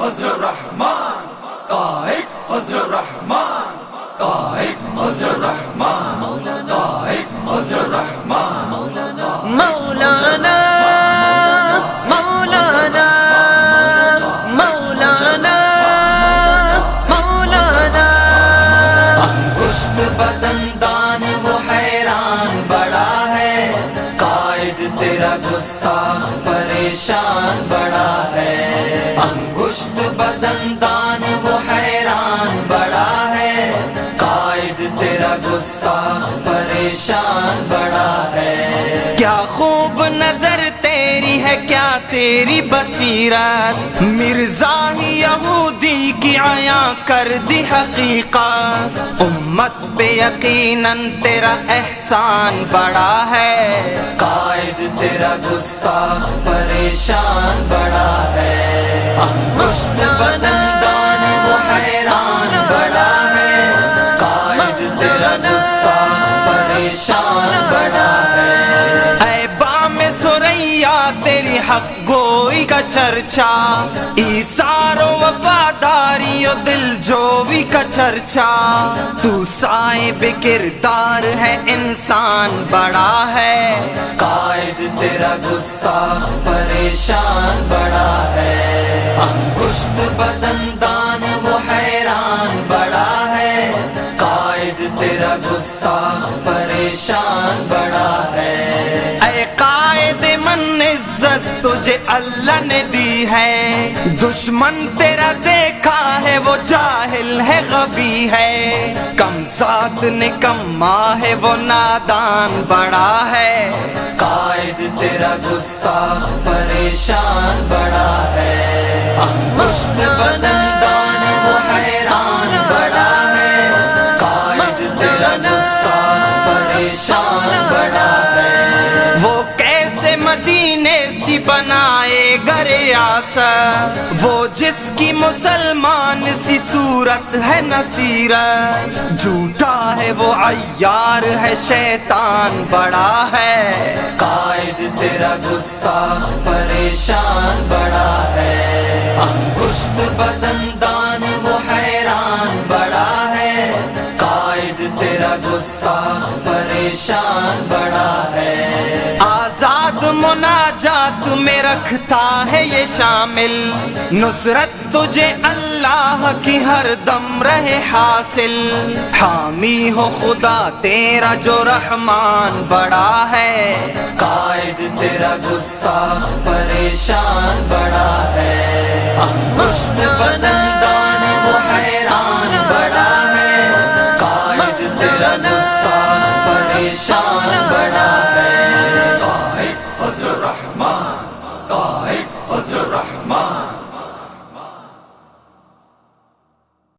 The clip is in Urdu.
فضل الرحمن، قائد فضل الرحمن، قائد فضل الرحمن، قائد فضل الرحمن، مولانا مولانا مولانا مولانا مولانا انگشت بدندان وہ حیران بڑا ہے، قائد تیرا گستاخ پریشان بڑا ہے، انگشت بدندان وہ حیران بڑا ہے، قائد تیرا گستاخ پریشان بڑا ہے۔ کیا خوب نظر تیری ہے، کیا تیری بصیرت، مرزا ہی یہودی کی عیاں کر دی حقیقت، امت پہ یقیناً تیرا احسان بڑا ہے، قائد تیرا گستاخ پریشان بڑا ہے، انگشت بدندان وہ حیران بڑا ہے، قائد تیرا گستاخ پریشان بڑا ہے۔ اے بام سریا تیری حق گوئی کا چرچا، ایثار و وفاداری و دل جوئی کا چرچا، تو صاحب کردار ہے انسان بڑا ہے، قائد تیرا گستاخ پریشان بڑا ہے، انگشت بدندان وہ حیران بڑا ہے، قائد تیرا گستاخ پریشان بڑا ہے۔ اے قائد من عزت تجھے اللہ نے دی ہے، دشمن تیرا دیکھا ہے وہ جاہل ہے غبی ہے، کم ذات نکما ہے وہ نادان بڑا ہے، قائد تیرا گستاخ پریشان بڑا ہے، انگشت بدندان وہ حیران بڑا ہے، قائد تیرا گستاخ پریشان بڑا ہے۔ وہ کیسے مدینے سی بنائے گا ریاست، وہ جس کی مسلمان سی صورت ہے نصیرت، جھوٹا ہے وہ عیار ہے شیطان بڑا ہے، قائد تیرا گستاخ پریشان بڑا ہے، انگشت بدندان وہ حیران بڑا ہے، قائد تیرا گستاخ پریشان بڑا ہے۔ آزاد مناجات میں رکھتا ہے یہ شامل، نصرت تجھے اللہ کی ہر دم رہے حاصل، حامی ہو خدا تیرا جو رحمان بڑا ہے، قائد تیرا گستاخ پریشان بڑا ہے، انگشت بدندان وہ حیران بڑا ہے، قائد تیرا گستاخ پریشان